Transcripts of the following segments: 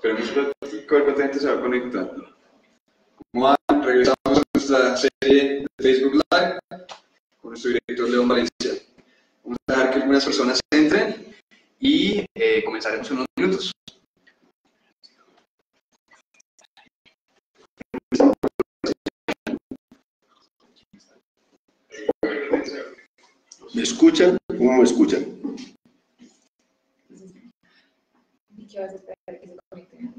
Esperemos que la gente se va conectando. ¿Cómo van? Regresamos a nuestra serie de Facebook Live con nuestro director León Valencia. Vamos a dejar que algunas personas entren y comenzaremos en unos minutos. ¿Me escuchan? ¿Cómo me escuchan? ¿Qué vas a esperar que se conecten?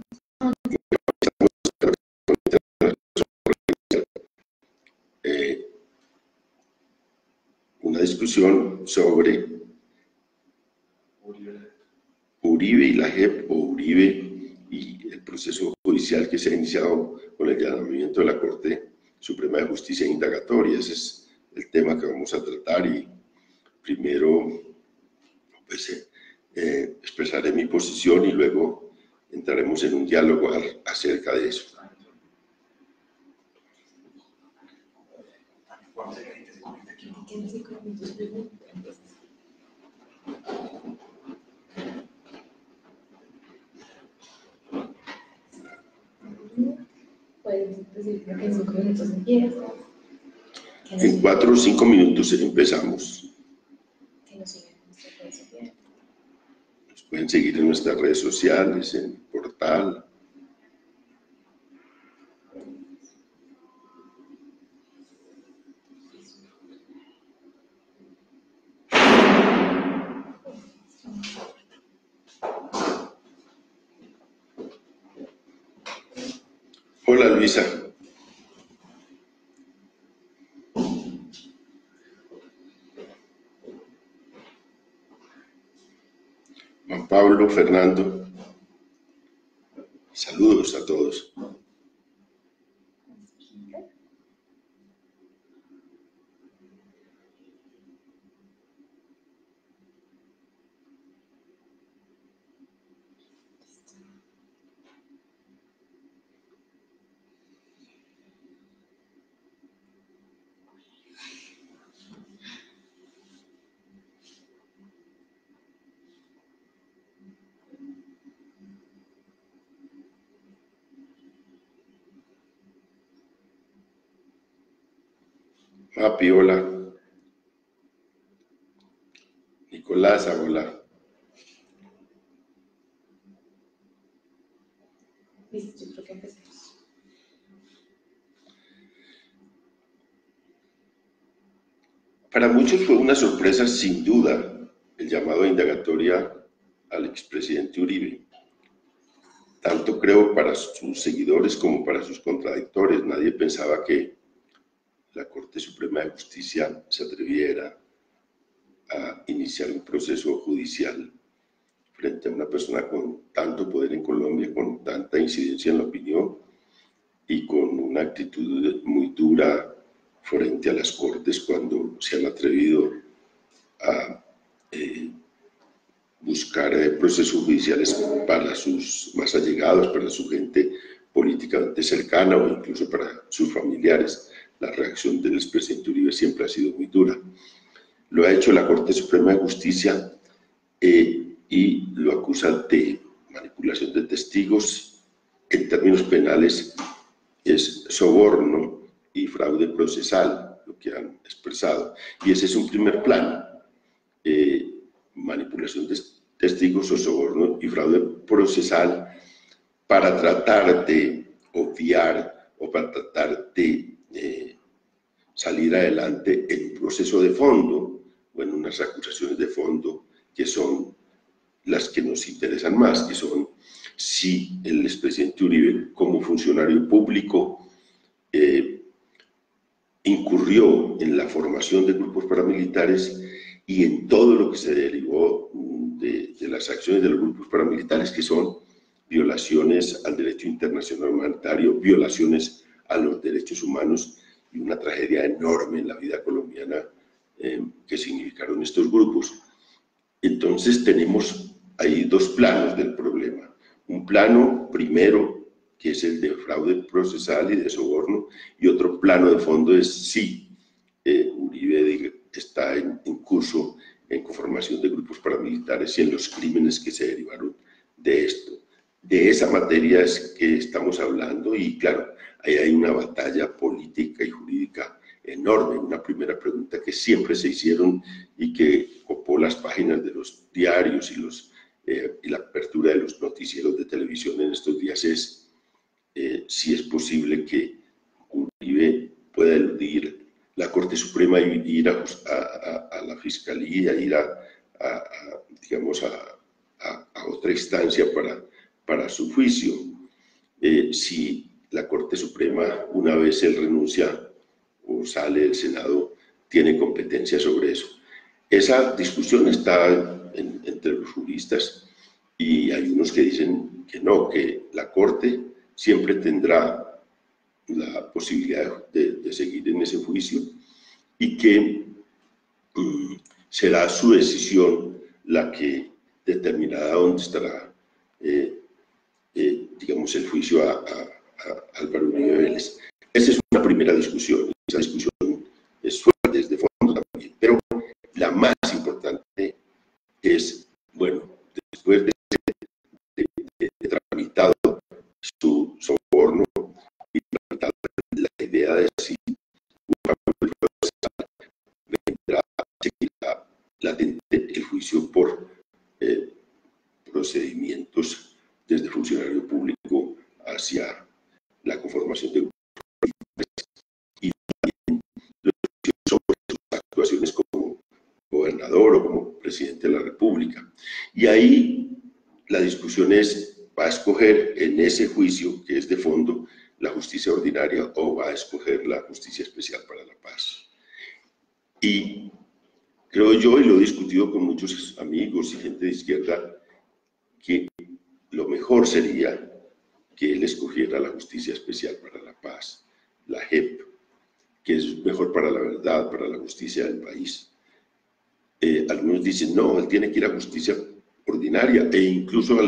Una discusión sobre Uribe y la JEP, o Uribe y el proceso judicial que se ha iniciado con el llamamiento de la Corte Suprema de Justicia Indagatoria. Ese es el tema que vamos a tratar, y primero pues, expresaré mi posición y luego entraremos en un diálogo acerca de eso. Puedes decir que en 5 minutos empieza. En 4 o 5 minutos empezamos. Que nos sigan en nuestras redes sociales. Nos pueden seguir en nuestras redes sociales, en portal. Hola Luisa. Juan Pablo, Fernando. Saludos a todos. Mapi, hola. Nicolás, hola. Listo, yo creo que empecemos. Para muchos fue una sorpresa, sin duda, el llamado a indagatoria al expresidente Uribe. Tanto creo para sus seguidores como para sus contradictores. Nadie pensaba que la Corte Suprema de Justicia se atreviera a iniciar un proceso judicial frente a una persona con tanto poder en Colombia, con tanta incidencia en la opinión y con una actitud muy dura frente a las Cortes cuando se han atrevido a buscar procesos judiciales para sus más allegados, para su gente políticamente cercana o incluso para sus familiares. La reacción del expresidente Uribe siempre ha sido muy dura. Lo ha hecho la Corte Suprema de Justicia y lo acusa de manipulación de testigos. En términos penales es soborno y fraude procesal lo que han expresado. Y ese es un primer plano. Manipulación de testigos o soborno y fraude procesal para tratar de obviar o para tratar de salir adelante en un proceso de fondo o en unas acusaciones de fondo que son las que nos interesan más, que son si el expresidente Uribe como funcionario público incurrió en la formación de grupos paramilitares y en todo lo que se derivó de las acciones de los grupos paramilitares, que son violaciones al derecho internacional humanitario, violaciones a los derechos humanos y una tragedia enorme en la vida colombiana que significaron estos grupos. Entonces tenemos ahí dos planos del problema. Un plano primero, que es el de fraude procesal y de soborno, y otro plano de fondo es si Uribe está en curso en conformación de grupos paramilitares y en los crímenes que se derivaron de esto. de esa materia es que estamos hablando y claro, ahí hay una batalla política y jurídica enorme. Una primera pregunta que siempre se hicieron y que copó las páginas de los diarios y la apertura de los noticieros de televisión en estos días es si es posible que Uribe pueda eludir la Corte Suprema y ir a la Fiscalía, ir digamos, a otra instancia para su juicio. Si la Corte Suprema, una vez él renuncia o sale del Senado, tiene competencia sobre eso. Esa discusión está entre los juristas y hay unos que dicen que no, que la Corte siempre tendrá la posibilidad de seguir en ese juicio y que será su decisión la que determinará dónde estará, digamos, el juicio a Álvaro Uribe Vélez. Esa es una primera discusión, esa discusión es fuerte desde fondo también, pero la más importante es, bueno, después de tramitado su soborno y tramitado la idea de si vendrá a seguir latente el juicio por procedimientos desde funcionario público hacia la conformación de grupos y también sobre sus actuaciones como gobernador o como presidente de la República. Y ahí la discusión es, ¿va a escoger en ese juicio que es de fondo la justicia ordinaria o va a escoger la justicia especial para la paz? Y creo yo, y lo he discutido con muchos amigos y gente de izquierda, que lo mejor sería que él escogiera la justicia especial para la paz, la JEP, que es mejor para la verdad, para la justicia del país. Algunos dicen, no, él tiene que ir a justicia ordinaria e incluso a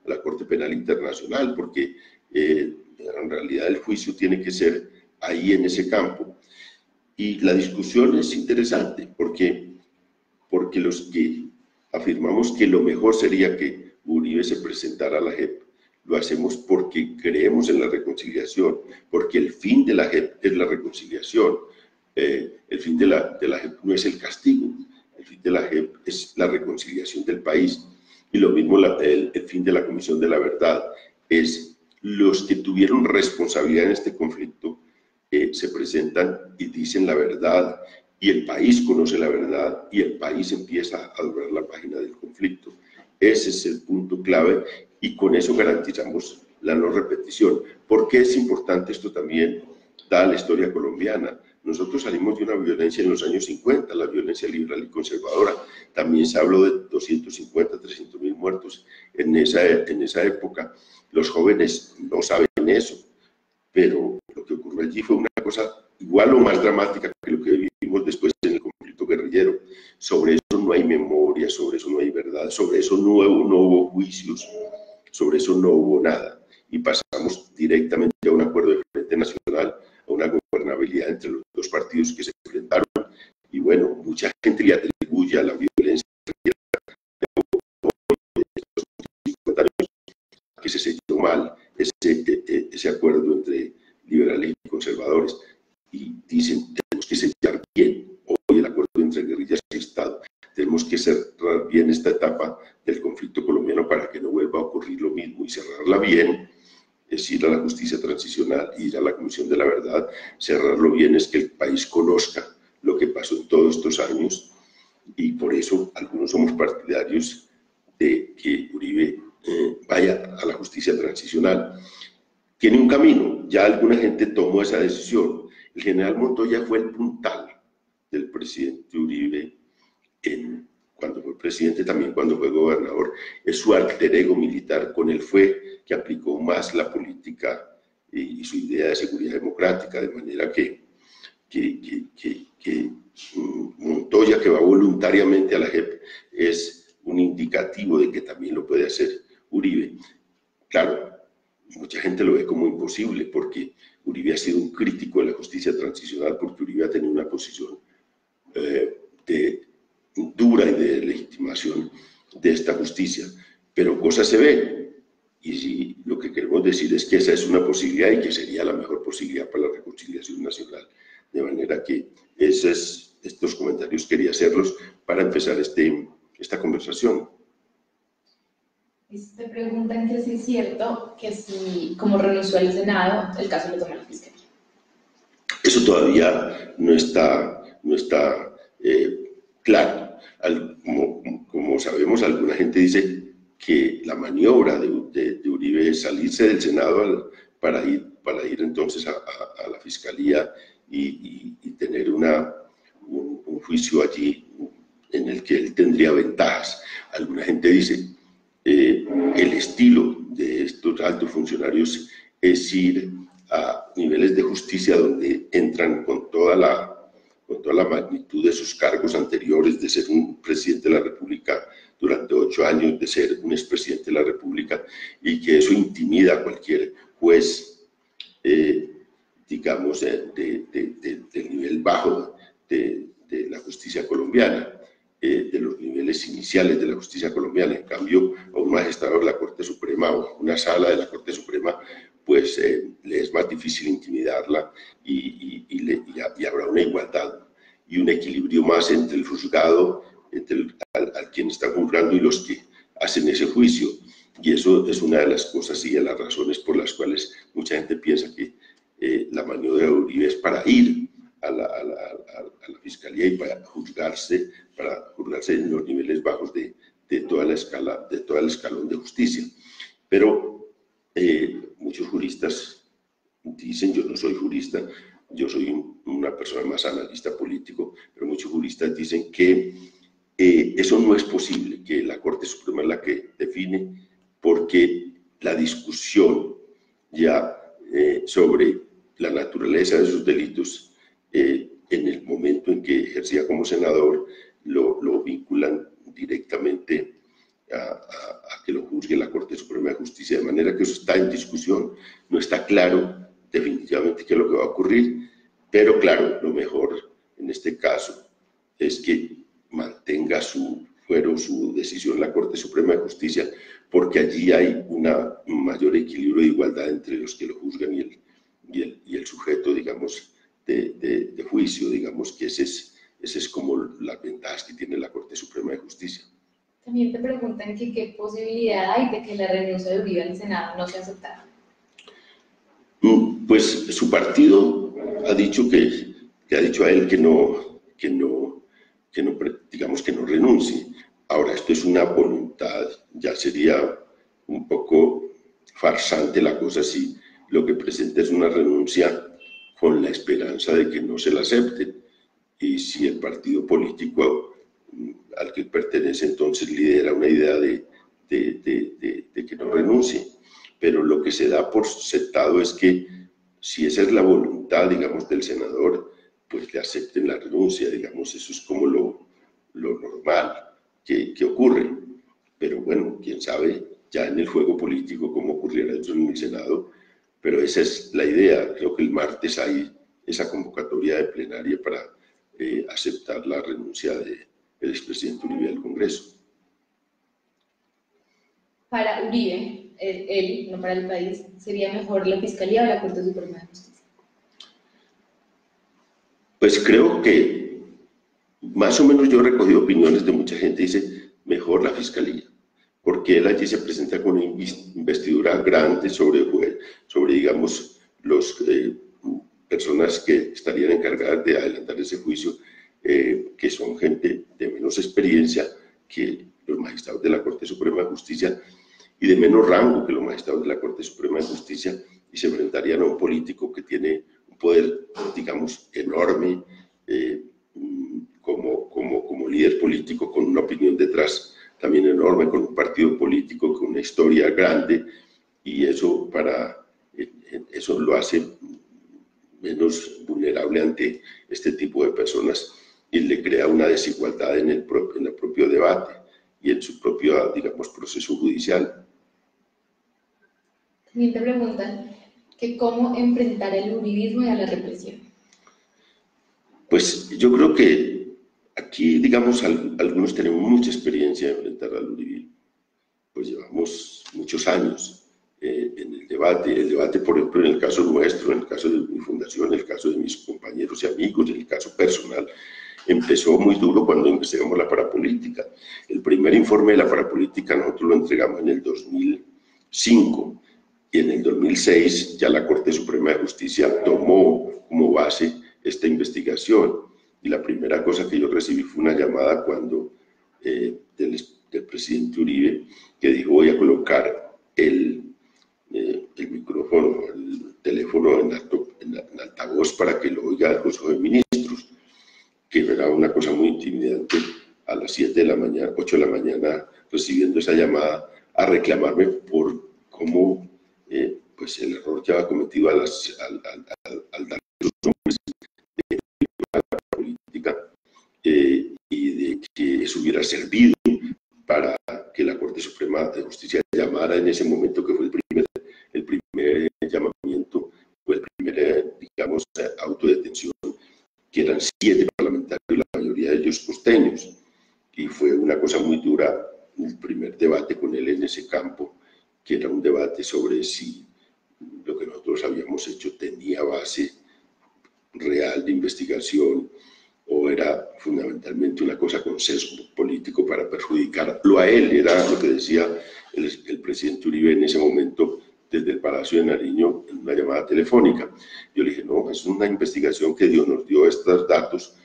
la Corte Penal Internacional, porque en realidad el juicio tiene que ser ahí en ese campo. Y la discusión es interesante, porque los que afirmamos que lo mejor sería que Uribe se presentara a la JEP, lo hacemos porque creemos en la reconciliación, porque el fin de la JEP es la reconciliación. El fin de la JEP no es el castigo, el fin de la JEP es la reconciliación del país. Y lo mismo el fin de la Comisión de la Verdad es los que tuvieron responsabilidad en este conflicto se presentan y dicen la verdad y el país conoce la verdad y el país empieza a doblar la página del conflicto. Ese es el punto clave y con eso garantizamos la no repetición. ¿Por qué es importante esto también? Dada la historia colombiana. Nosotros salimos de una violencia en los años 50, la violencia liberal y conservadora. También se habló de 250, 300.000 muertos en esa época. Los jóvenes no saben eso, pero lo que ocurrió allí fue una cosa igual o más dramática que lo que vivimos después en el conflicto guerrillero. Sobre eso no hay memoria, sobre eso no hay verdad, sobre eso no hubo juicios, sobre eso no hubo nada. Y pasamos directamente a un acuerdo de Frente Nacional, a una gobernabilidad entre los dos partidos que se enfrentaron. Y bueno, mucha gente le atribuye a la violencia que se selló mal ese acuerdo entre liberales y conservadores. Y dicen, tenemos que sellar bien hoy el acuerdo entre guerrillas y Estado. Tenemos que cerrar bien esta etapa del conflicto colombiano para que no vuelva a ocurrir lo mismo y cerrarla bien. Es ir a la justicia transicional, ir a la Comisión de la Verdad. Cerrarlo bien es que el país conozca lo que pasó en todos estos años y por eso algunos somos partidarios de que Uribe vaya a la justicia transicional. Tiene un camino, ya alguna gente tomó esa decisión. El general Montoya fue el puntal del presidente Uribe cuando fue presidente, también cuando fue gobernador. Es su alter ego militar, con él fue que aplicó más la política y su idea de seguridad democrática, de manera que Montoya, que va voluntariamente a la JEP, es un indicativo de que también lo puede hacer Uribe. Claro, mucha gente lo ve como imposible porque Uribe ha sido un crítico de la justicia transicional, porque Uribe ha tenido una posición dura y de legitimación de esta justicia. pero cosas se ven. Y si lo que queremos decir es que esa es una posibilidad y que sería la mejor posibilidad para la reconciliación nacional. De manera que estos comentarios quería hacerlos para empezar esta conversación. Te preguntan que si es cierto que si, como renunció al Senado, el caso lo toma la Fiscalía. Eso todavía no está claro. Como sabemos, alguna gente dice que la maniobra de Uribe es salirse del Senado para ir entonces a la Fiscalía y tener un juicio allí en el que él tendría ventajas. Alguna gente dice el estilo de estos altos funcionarios es ir a niveles de justicia donde entran con toda la magnitud de sus cargos anteriores, de ser un presidente de la República durante 8 años, de ser un expresidente de la República, y que eso intimida a cualquier juez, digamos, del nivel bajo de la justicia colombiana, de los niveles iniciales de la justicia colombiana. En cambio, a un magistrado de la Corte Suprema o una sala de la Corte Suprema, pues le es más difícil intimidarla y habrá una igualdad y un equilibrio más entre el juzgado, al quien está juzgando y los que hacen ese juicio. Y eso es una de las cosas y de las razones por las cuales mucha gente piensa que la maniobra de Uribe es para ir a la Fiscalía y para juzgarse en los niveles bajos de toda la escala, de todo el escalón de justicia. Pero muchos juristas dicen, yo no soy jurista, yo soy una persona más analista político, pero muchos juristas dicen que eso no es posible, que la Corte Suprema es la que define, porque la discusión ya sobre la naturaleza de sus delitos en el momento en que ejercía como senador lo vinculan directamente a que lo juzgue la Corte Suprema de Justicia, de manera que eso está en discusión. No está claro definitivamente qué es lo que va a ocurrir, pero claro, lo mejor en este caso es que mantenga su decisión la Corte Suprema de Justicia, porque allí hay un mayor equilibrio de igualdad entre los que lo juzgan y el sujeto, digamos, de juicio, digamos que ese es como las ventajas que tiene la Corte Suprema de Justicia. También te preguntan que qué posibilidad hay de que la renuncia de Uribe al Senado no sea aceptada. Pues su partido ha dicho que ha dicho a él que no, digamos que no renuncie. Ahora, esto es una voluntad, ya sería un poco farsante la cosa si lo que presenta es una renuncia con la esperanza de que no se la acepten. Y si el partido político al que pertenece entonces lidera una idea de que no renuncie. Pero lo que se da por sentado es que si esa es la voluntad, digamos, del senador, pues le acepten la renuncia, digamos, eso es como lo normal que ocurre. Pero bueno, quién sabe ya en el juego político cómo ocurriera eso en el Senado, pero esa es la idea. Creo que el martes hay esa convocatoria de plenaria para aceptar la renuncia del expresidente Uribe al Congreso. Para Uribe, él, no para el país, ¿sería mejor la Fiscalía o la Corte Suprema de Justicia? Pues creo que más o menos yo he recogido opiniones de mucha gente, dice mejor la Fiscalía, porque él allí se presenta con una investidura grande sobre digamos, los personas que estarían encargadas de adelantar ese juicio, que son gente de menos experiencia que los magistrados de la Corte Suprema de Justicia y de menos rango que los magistrados de la Corte Suprema de Justicia, y se enfrentarían a un político que tiene un poder, digamos, enorme, como líder político, con una opinión detrás también enorme, con un partido político, con una historia grande, y eso lo hace menos vulnerable ante este tipo de personas y le crea una desigualdad en el propio debate y en su propio, digamos, proceso judicial. También te preguntan que cómo enfrentar el uribismo y a la represión. Pues yo creo que aquí, digamos, algunos tenemos mucha experiencia en enfrentar al uribismo. Pues llevamos llevamos muchos años en el debate, por ejemplo, en el caso nuestro, en el caso de mi fundación, en el caso de mis compañeros y amigos, en el caso personal, empezó muy duro cuando investigamos la parapolítica. El primer informe de la parapolítica nosotros lo entregamos en el 2005 y en el 2006 ya la Corte Suprema de Justicia tomó como base esta investigación. Y la primera cosa que yo recibí fue una llamada cuando del presidente Uribe, que dijo: voy a colocar el micrófono, el teléfono en altavoz para que lo oiga el Consejo de Ministros, que era una cosa muy intimidante, a las 7 de la mañana, 8 de la mañana, recibiendo esa llamada a reclamarme por cómo pues el error que había cometido al dar los nombres de la política, y de que eso hubiera servido para que la Corte Suprema de Justicia llamara en ese momento, que fue el primer llamamiento, fue el primer, digamos, autodetención, que eran 7 parlamentarios, la mayoría de ellos costeños, y fue una cosa muy dura el primer debate con él en ese campo, que era un debate sobre si lo que nosotros habíamos hecho tenía base real de investigación o era fundamentalmente una cosa con sesgo político para perjudicarlo a él. Era lo que decía el presidente Uribe en ese momento desde el Palacio de Nariño en una llamada telefónica. Yo le dije: no, es una investigación que nos dio estos datos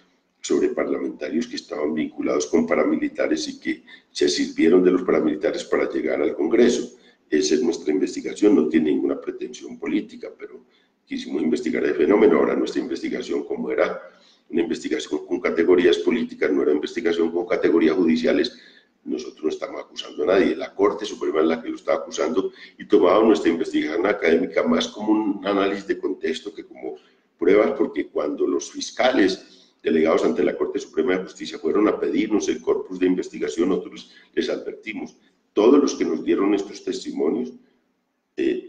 sobre parlamentarios que estaban vinculados con paramilitares y que se sirvieron de los paramilitares para llegar al Congreso. Esa es nuestra investigación, no tiene ninguna pretensión política, pero quisimos investigar el fenómeno. Ahora nuestra investigación, como era una investigación con categorías políticas, no era investigación con categorías judiciales, nosotros no estamos acusando a nadie. La Corte Suprema es la que lo estaba acusando y tomaba nuestra investigación académica más como un análisis de contexto que como pruebas, porque cuando los fiscales delegados ante la Corte Suprema de Justicia fueron a pedirnos el corpus de investigación, nosotros les advertimos: todos los que nos dieron estos testimonios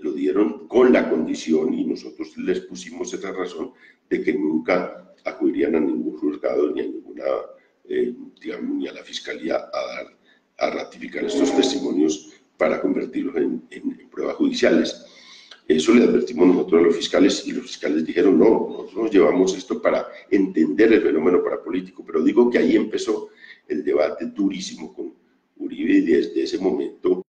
lo dieron con la condición, y nosotros les pusimos esa razón, de que nunca acudirían a ningún juzgado ni a ninguna, digamos, ni a la Fiscalía a ratificar estos testimonios para convertirlos en pruebas judiciales. Eso le advertimos nosotros a los fiscales, y los fiscales dijeron: no, nosotros nos llevamos esto para entender el fenómeno parapolítico. Pero digo que ahí empezó el debate durísimo con Uribe, y desde ese momento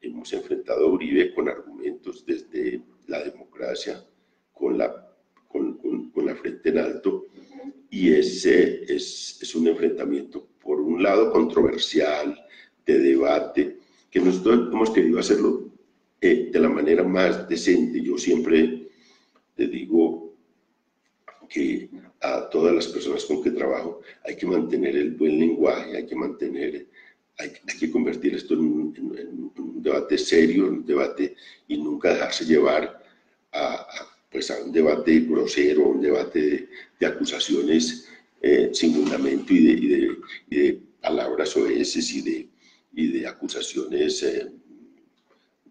hemos enfrentado a Uribe con argumentos desde la democracia, con la frente en alto, y ese es un enfrentamiento, por un lado, controversial, de debate, que nosotros hemos querido hacerlo de la manera más decente. Yo siempre le digo que a todas las personas con que trabajo hay que mantener el buen lenguaje, hay que convertir esto en un debate serio, en un debate, y nunca dejarse llevar a un debate grosero, un debate de acusaciones sin fundamento y de palabras soeces y de acusaciones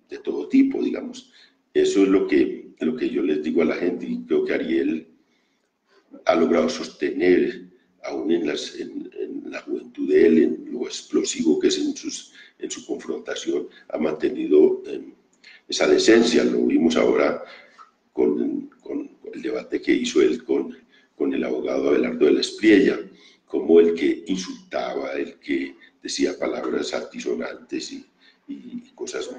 de todo tipo, digamos. Eso es lo que yo les digo a la gente, y creo que Ariel ha logrado sostener, aún en la juventud de él, en lo explosivo que es en su confrontación, ha mantenido esa decencia. Lo vimos ahora con el debate que hizo él con el abogado Abelardo de la Espriella, como el que insultaba, el que decía palabras altisonantes y cosas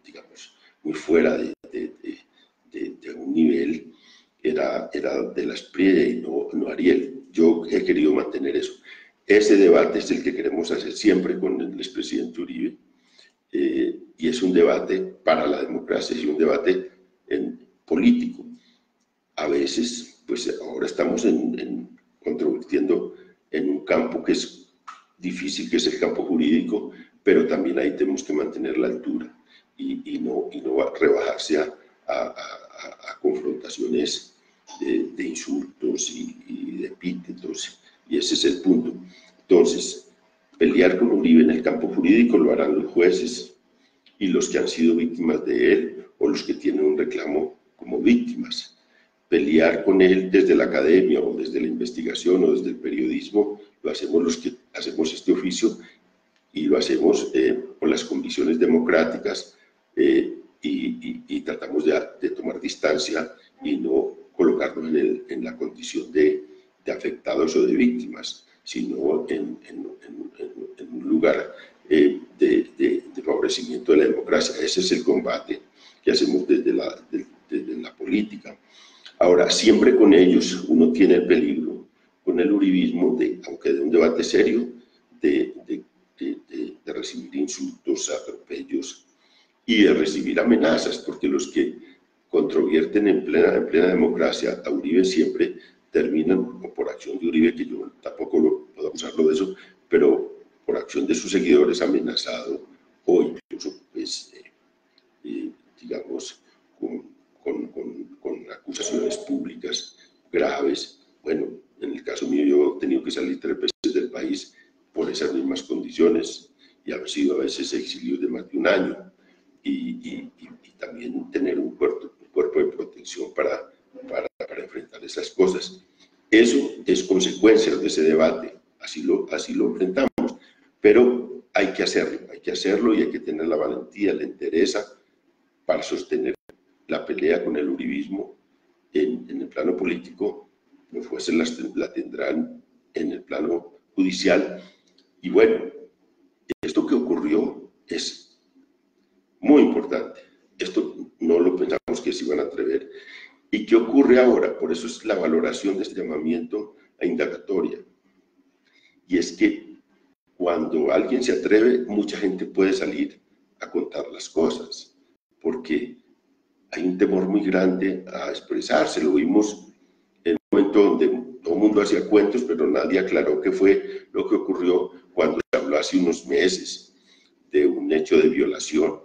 digamos, muy fuera de un nivel, era de la Espriella y no Ariel. Yo he querido mantener eso. Ese debate es el que queremos hacer siempre con el expresidente Uribe, y es un debate para la democracia, y un debate político. A veces, pues ahora estamos controvirtiendo en un campo que es difícil, que es el campo jurídico, pero también ahí tenemos que mantener la altura y no rebajarse a confrontaciones de insultos y de epítetos, y ese es el punto. Entonces, pelear con Uribe en el campo jurídico lo harán los jueces y los que han sido víctimas de él, o los que tienen un reclamo como víctimas. Pelear con él desde la academia o desde la investigación o desde el periodismo lo hacemos los que hacemos este oficio, y lo hacemos con las convicciones democráticas y tratamos de tomar distancia y no colocarnos en la condición de afectados o de víctimas, sino en un lugar de favorecimiento de la democracia. Ese es el combate que hacemos desde la política. Ahora, siempre con ellos uno tiene el peligro, con el uribismo, aunque de un debate serio, de recibir insultos, atropellos y de recibir amenazas, porque los que controvierten en plena democracia a Uribe siempre terminan, o por acción de Uribe, que yo tampoco puedo acusarlo de eso, pero por acción de sus seguidores amenazado o incluso, pues, digamos, con acusaciones públicas graves. Bueno, en el caso mío yo he tenido que salir 3 veces del país por esas mismas condiciones y haber sido a veces exilios de más de 1 año y también tener un cuerpo de protección para enfrentar esas cosas. Eso es consecuencia de ese debate, así lo enfrentamos, pero hay que hacerlo y hay que tener la valentía, la entereza para sostener la pelea con el uribismo en el plano político. Los jueces la tendrán en el plano judicial. Y bueno, esto que ocurrió es muy importante. Esto no lo pensamos que se iban a atrever. ¿Y qué ocurre ahora? Por eso es la valoración de este llamamiento a indagatoria. Y es que cuando alguien se atreve, mucha gente puede salir a contar las cosas, porque hay un temor muy grande a expresarse. Lo vimos en un momento donde todo el mundo hacía cuentos, pero nadie aclaró qué fue lo que ocurrió cuando se habló hace unos meses de un hecho de violación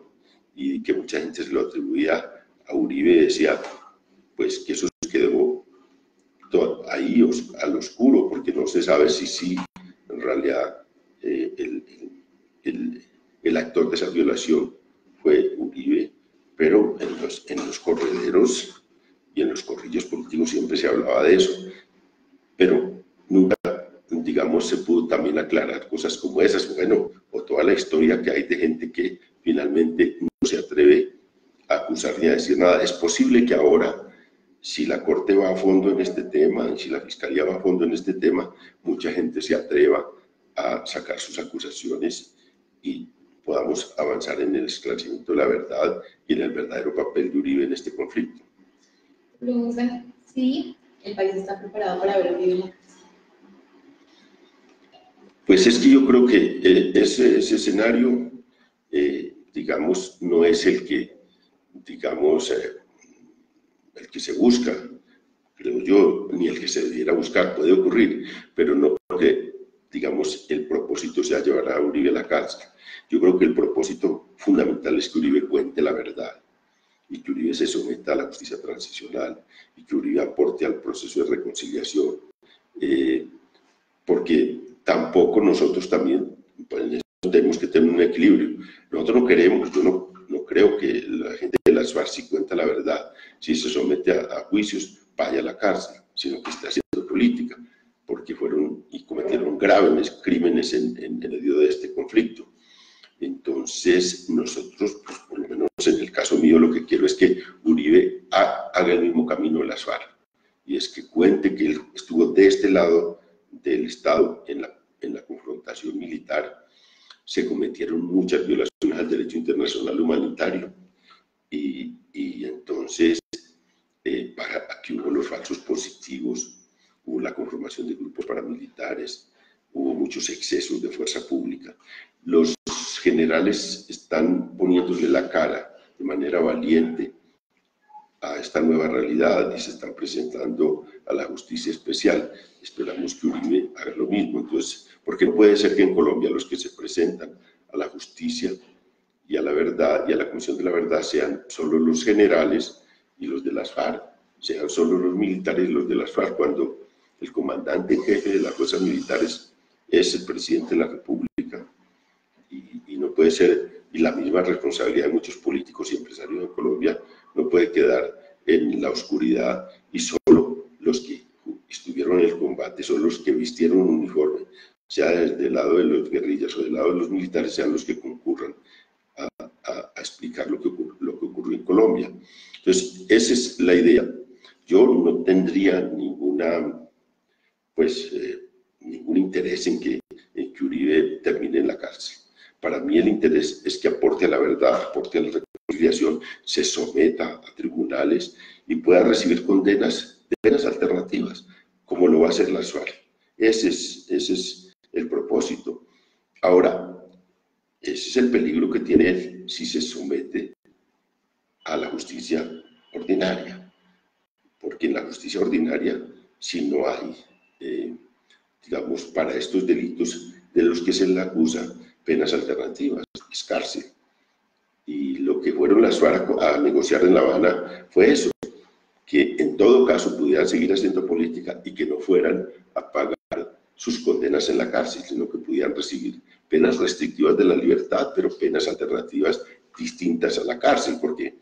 y que mucha gente se lo atribuía a Uribe. Decía pues que eso quedó ahí al oscuro, porque no se sabe si sí, en realidad el actor de esa violación fue Uribe, pero en los correderos y en los corrillos políticos siempre se hablaba de eso, pero nunca, digamos, se pudo también aclarar cosas como esas, bueno, o toda la historia que hay de gente que finalmente no se atreve a acusar ni a decir nada. Es posible que ahora, si la Corte va a fondo en este tema, si la Fiscalía va a fondo en este tema, mucha gente se atreva a sacar sus acusaciones y podamos avanzar en el esclarecimiento de la verdad y en el verdadero papel de Uribe en este conflicto. Preguntan si el país está preparado para ver a Uribe en la cárcel. Pues es que yo creo que ese escenario, digamos, no es el que, digamos, el que se busca, creo yo, ni el que se debiera buscar. Puede ocurrir, pero no creo que, digamos, el propósito sea llevar a Uribe a la cárcel. Yo creo que el propósito fundamental es que Uribe cuente la verdad y que Uribe se someta a la justicia transicional y que Uribe aporte al proceso de reconciliación, porque tampoco nosotros también pues, tenemos que tener un equilibrio. Nosotros no queremos, yo no creo que la gente de las FARC, si cuenta la verdad, si se somete a juicios, vaya a la cárcel, sino que está haciendo política, porque fueron y cometieron graves crímenes en medio de este conflicto. Entonces, nosotros, pues, por lo menos en el caso mío, lo que quiero es que Uribe haga el mismo camino de las FARC, y es que cuente que él estuvo de este lado del Estado en la confrontación militar. Se cometieron muchas violaciones al derecho internacional humanitario y entonces aquí hubo los falsos positivos, hubo la conformación de grupos paramilitares, hubo muchos excesos de fuerza pública. Los generales están poniéndole la cara de manera valiente a esta nueva realidad y se están presentando a la justicia especial. Esperamos que Uribe haga lo mismo. Entonces, porque no puede ser que en Colombia los que se presentan a la justicia y a la verdad y a la Comisión de la Verdad sean solo los generales y los de las FARC, sean solo los militares y los de las FARC, cuando el comandante en jefe de las fuerzas militares es el presidente de la República y no puede ser, y la misma responsabilidad de muchos políticos y empresarios en Colombia no puede quedar en la oscuridad y solo los que estuvieron en el combate son los que vistieron un uniforme, sea desde el lado de los guerrillas o del lado de los militares, sean los que concurran a explicar lo que ocurrió en Colombia. Entonces, esa es la idea. Yo no tendría ningún interés en que Uribe termine en la cárcel. Para mí el interés es que aporte a la verdad, aporte a la reconciliación, se someta a tribunales y pueda recibir condenas de penas alternativas, como lo va a hacer la SUAR. Ese es el propósito. Ahora, ese es el peligro que tiene él si se somete a la justicia ordinaria, porque en la justicia ordinaria, si no hay, digamos, para estos delitos de los que se le acusa, penas alternativas, es cárcel. Y lo que fueron las FARC a negociar en La Habana fue eso, que en todo caso pudieran seguir haciendo política y que no fueran a pagar sus condenas en la cárcel, sino que pudieran recibir penas restrictivas de la libertad, pero penas alternativas distintas a la cárcel, porque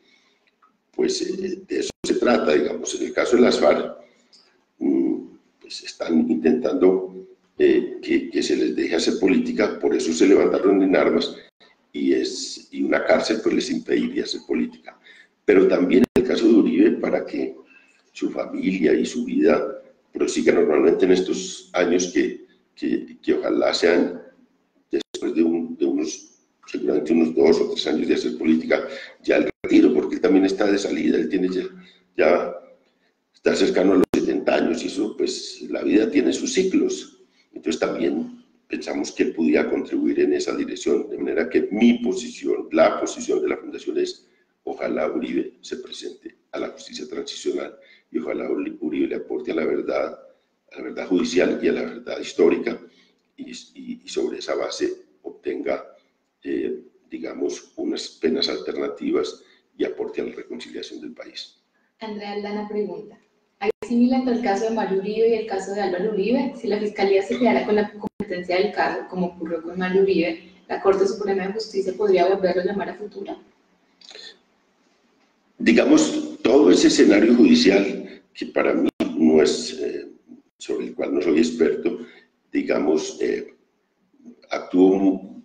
pues de eso se trata, digamos. En el caso de las FARC, pues están intentando que se les deje hacer política, por eso se levantaron en armas, y una cárcel pues les impediría hacer política. Pero también en el caso de Uribe, para que su familia y su vida prosiga normalmente en estos años que ojalá sean después de unos, seguramente unos 2 o 3 años de hacer política, ya el retiro, porque él también está de salida, él tiene ya está cercano a los 70 años y eso, pues la vida tiene sus ciclos. Entonces también pensamos que él pudiera contribuir en esa dirección, de manera que mi posición, la posición de la Fundación es: ojalá Uribe se presente a la justicia transicional y ojalá Uribe le aporte a la verdad judicial y a la verdad histórica, y sobre esa base obtenga, digamos, unas penas alternativas y aporte a la reconciliación del país. Andrea Aldana pregunta: ¿hay similar entre el caso de Mario Uribe y el caso de Álvaro Uribe? Si la Fiscalía se quedara con la competencia del caso, como ocurrió con Mario Uribe, ¿la Corte Suprema de Justicia podría volverlo a llamar a futuro? Digamos, todo ese escenario judicial, que para mí no es, sobre el cual no soy experto, digamos, actúo,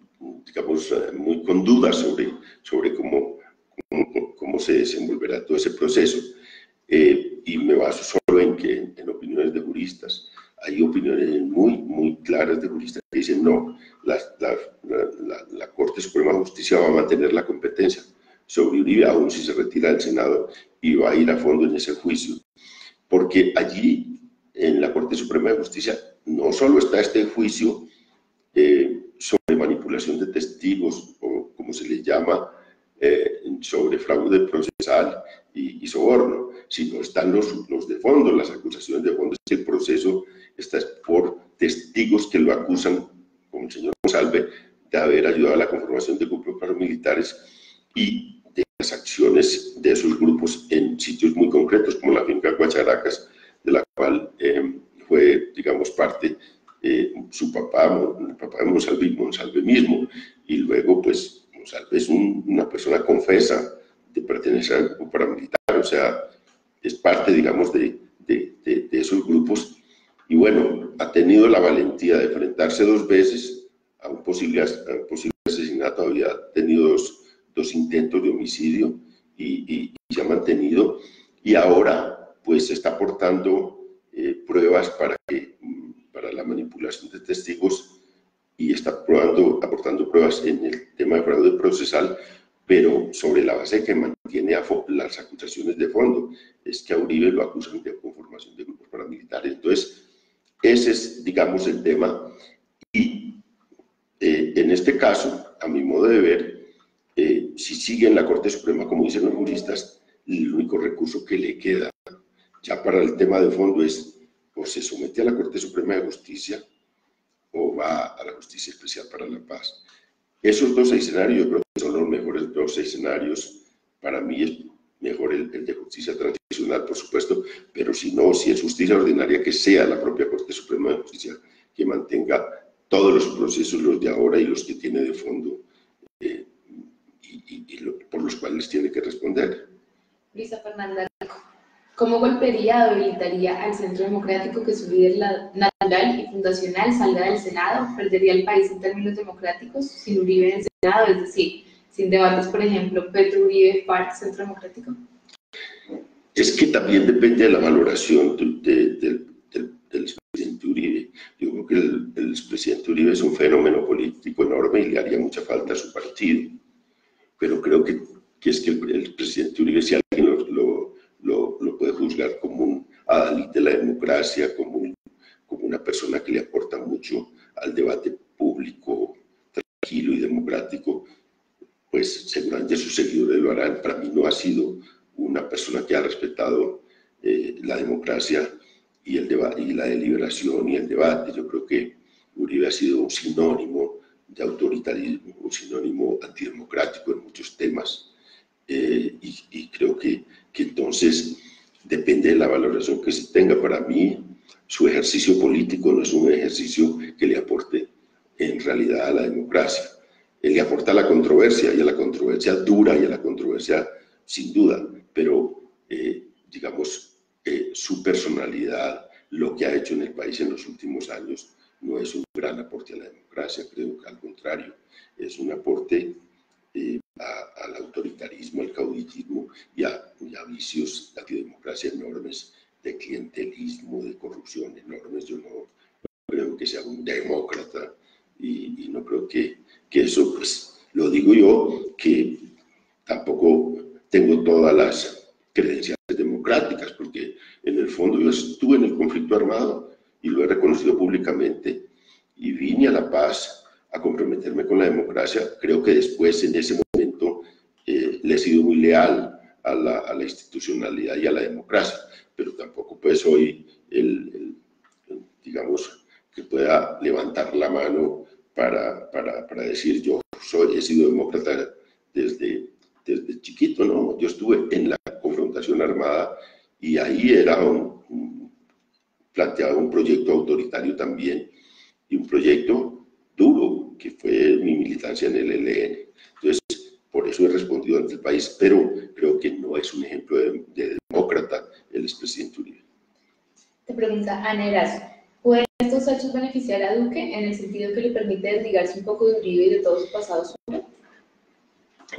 digamos, muy con dudas sobre cómo se desenvolverá todo ese proceso. Y me baso solo en opiniones de juristas. Hay opiniones muy claras de juristas que dicen: no, la Corte Suprema de Justicia va a mantener la competencia sobre Uribe, aún si se retira del Senado, y va a ir a fondo en ese juicio. Porque allí, en la Corte Suprema de Justicia, no solo está este juicio sobre manipulación de testigos, o como se le llama, sobre fraude procesal y soborno, sino están los de fondo, las acusaciones de fondo. El proceso está por testigos que lo acusan, como el señor Monsalve, de haber ayudado a la conformación de grupos paramilitares y de las acciones de esos grupos en sitios muy concretos, como la finca Guacharacas, de la cual fue, digamos, parte su papá, el papá de Monsalve mismo, y luego, pues, Monsalve es una persona confesa de pertenecer al grupo paramilitar, o sea, es parte, digamos, de esos grupos, y bueno, ha tenido la valentía de enfrentarse 2 veces a un posible asesinato, había tenido dos intentos de homicidio y se ha mantenido, y ahora pues está aportando pruebas para la manipulación de testigos, y está aportando pruebas en el tema de fraude procesal, pero sobre la base que mantiene las acusaciones de fondo, es que a Uribe lo acusan de conformación de grupos paramilitares. Entonces, ese es, digamos, el tema, y en este caso, a mi modo de ver, si sigue en la Corte Suprema, como dicen los juristas, el único recurso que le queda ya para el tema de fondo es: o se somete a la Corte Suprema de Justicia o va a la Justicia Especial para la Paz. Esos 2 escenarios yo creo que son los mejores 2 escenarios. Para mí es mejor el de justicia transicional, por supuesto, pero si no, si es justicia ordinaria, que sea la propia Corte Suprema de Justicia que mantenga todos los procesos, los de ahora y los que tiene de fondo, por los cuales tiene que responder. Luisa Fernanda Rico: ¿Cómo golpearía o debilitaría al Centro Democrático que su líder natural y fundacional salga del Senado? ¿Perdería el país en términos democráticos sin Uribe en el Senado? Es decir, sin debates, por ejemplo, Petro, Uribe, FARC, Centro Democrático. Es que también depende de la valoración del expresidente Uribe. Yo creo que el expresidente Uribe es un fenómeno político enorme y le haría mucha falta a su partido. Pero creo que es que el presidente Uribe, si alguien lo puede juzgar como un adalid de la democracia, como una persona que le aporta mucho al debate público tranquilo y democrático, pues seguramente sus seguidores lo harán. Para mí no ha sido una persona que ha respetado la democracia y la deliberación y el debate. Yo creo que Uribe ha sido un sinónimo de autoritarismo, un sinónimo antidemocrático en muchos temas. Y creo que entonces depende de la valoración que se tenga. Para mí, su ejercicio político no es un ejercicio que le aporte en realidad a la democracia. Él le aporta a la controversia, y a la controversia dura, y a la controversia sin duda, pero digamos, su personalidad, lo que ha hecho en el país en los últimos años, no es un gran aporte a la democracia. Creo que al contrario, es un aporte al autoritarismo, al caudillismo y a vicios de antidemocracia enormes, de clientelismo, de corrupción enormes. Yo no creo que sea un demócrata y no creo que eso, pues, lo digo yo, que tampoco tengo todas las credenciales democráticas, porque en el fondo yo estuve en el conflicto armado y lo he reconocido públicamente y vine a la paz a comprometerme con la democracia. Creo que después, en ese momento, le he sido muy leal a la institucionalidad y a la democracia, pero tampoco pues soy digamos, que pueda levantar la mano para decir yo he sido demócrata desde chiquito, ¿no? Yo estuve en la confrontación armada y ahí era planteaba un proyecto autoritario también y un proyecto duro, que fue mi militancia en el ELN. Entonces, por eso he respondido ante el país, pero creo que no es un ejemplo de demócrata el expresidente Uribe. Te pregunta Ana Erazo, ¿pueden estos hechos beneficiar a Duque en el sentido que le permite desligarse un poco de Uribe y de todo su pasado oscuro?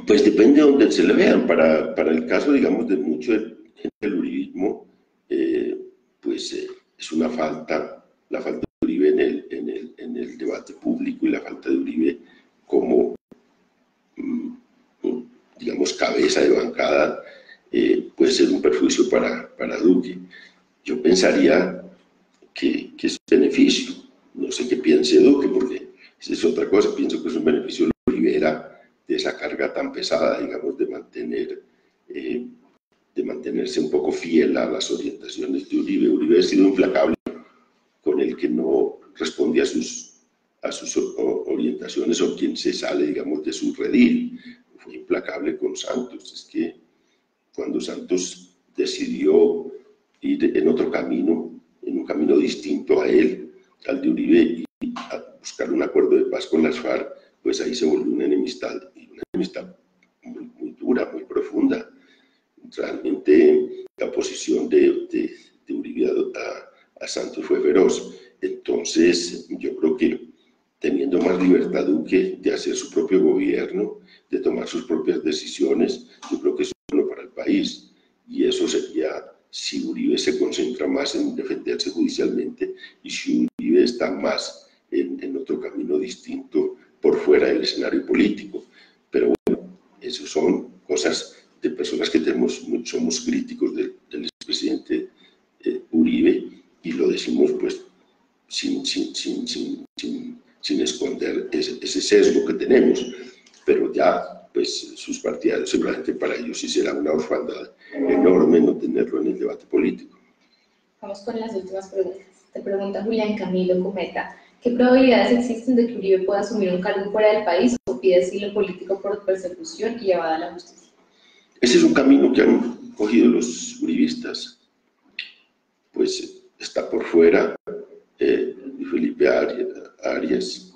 Pues depende de donde se le vean. Para el caso, digamos, de mucho del uribismo, pues es una falta, la falta de Uribe en el debate público y la falta de Uribe como, digamos, cabeza de bancada, puede ser un perjuicio para Duque. Yo pensaría que es un beneficio. No sé qué piense Duque, porque esa es otra cosa. Pienso que es un beneficio lo libera de esa carga tan pesada, digamos, de mantenerse un poco fiel a las orientaciones de Uribe. Uribe ha sido implacable con el que no responde a sus orientaciones o quien se sale, digamos, de su redil. Fue implacable con Santos. Es que cuando Santos decidió ir en otro camino, en un camino distinto a él, al de Uribe, y a buscar un acuerdo de paz con las FARC, pues ahí se volvió una enemistad, y una enemistad muy, muy dura, muy profunda. Realmente la oposición de Uribe a Santos fue feroz. Entonces yo creo que teniendo más libertad Duque de hacer su propio gobierno, de tomar sus propias decisiones, yo creo que es bueno para el país. Y eso sería si Uribe se concentra más en defenderse judicialmente y si Uribe está más en otro camino distinto por fuera del escenario político. Pero bueno, eso son cosas de personas que somos críticos del expresidente Uribe, y lo decimos pues sin esconder ese sesgo que tenemos, pero ya pues sus partidarios seguramente para ellos sí será una orfandad enorme no tenerlo en el debate político. Vamos con las últimas preguntas. Te pregunta Julián Camilo Cometa, ¿qué probabilidades existen de que Uribe pueda asumir un cargo fuera del país o pide asilo político por persecución y llevada a la justicia? Ese es un camino que han cogido los uribistas. Pues está por fuera Felipe Arias,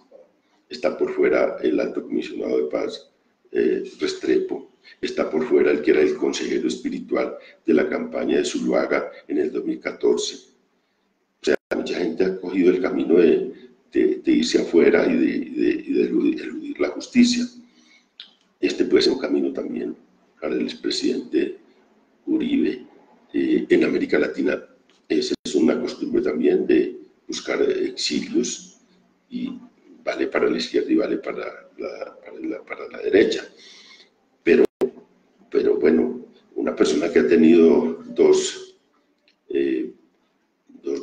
está por fuera el alto comisionado de paz, Restrepo, Está por fuera el que era el consejero espiritual de la campaña de Zuluaga en el 2014. O sea, mucha gente ha cogido el camino de irse afuera y de eludir la justicia. Este puede ser un camino también para el expresidente Uribe en América Latina. Esa es una costumbre también de buscar exilios, y vale para la izquierda y vale para la derecha. Pero bueno, una persona que ha tenido dos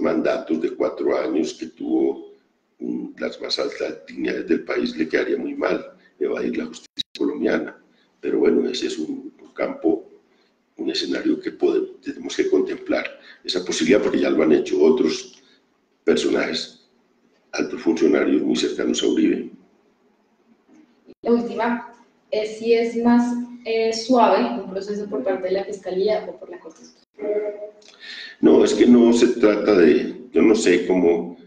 mandatos de 4 años, que tuvo las más altas dignidades del país, le quedaría muy mal evadir la justicia colombiana. Pero bueno, ese es un campo, un escenario que tenemos que contemplar, esa posibilidad, porque ya lo han hecho otros personajes, altos funcionarios muy cercanos a Uribe. La última es si es más suave un proceso por parte de la Fiscalía o por la Corte Suprema. No, es que no se trata de, yo no sé cómo,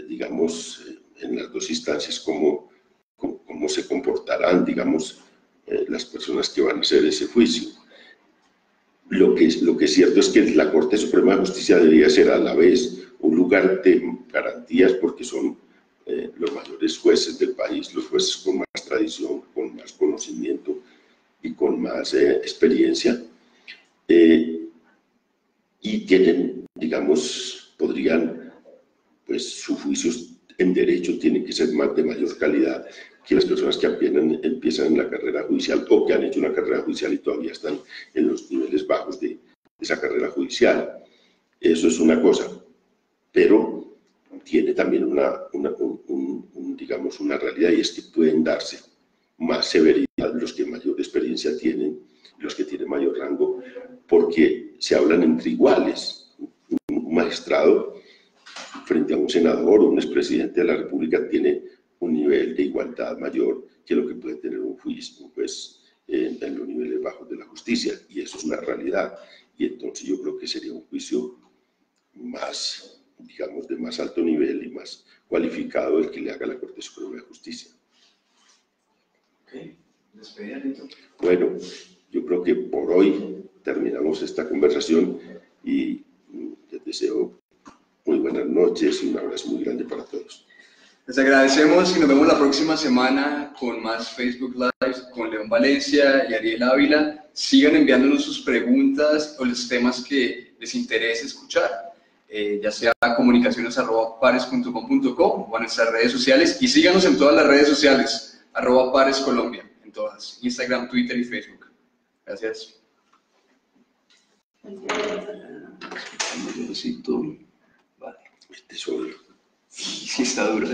digamos, en las dos instancias, cómo se comportarán, digamos, las personas que van a hacer ese juicio. Lo que es cierto es que la Corte Suprema de Justicia debería ser a la vez un lugar de garantías, porque son los mayores jueces del país, los jueces con más tradición, con más conocimiento y con más experiencia, y tienen, digamos, podrían, pues sus juicios en derecho tienen que ser de mayor calidad que las personas que apenas empiezan en la carrera judicial o que han hecho una carrera judicial y todavía están en los niveles bajos de esa carrera judicial. Eso es una cosa, pero tiene también digamos, una realidad, y es que pueden darse más severidad los que mayor experiencia tienen, los que tienen mayor rango, porque se hablan entre iguales. Un magistrado frente a un senador o un expresidente de la República tiene un nivel de igualdad mayor que lo que puede tener un juez en los niveles bajos de la justicia, y eso es una realidad. Y entonces yo creo que sería un juicio más, digamos, de más alto nivel y más cualificado el que le haga la Corte Suprema de Justicia. Ok, despedida, Nito. Bueno, yo creo que por hoy terminamos esta conversación y les deseo muy buenas noches y un abrazo muy grande para todos. Les agradecemos y nos vemos la próxima semana con más Facebook Live con León Valencia y Ariel Ávila. Sigan enviándonos sus preguntas o los temas que les interese escuchar, ya sea comunicaciones@pares.com o en nuestras redes sociales, y síganos en todas las redes sociales, @parescolombia, en todas, Instagram, Twitter y Facebook. Gracias. Vale. Este solo. Sí, está duro.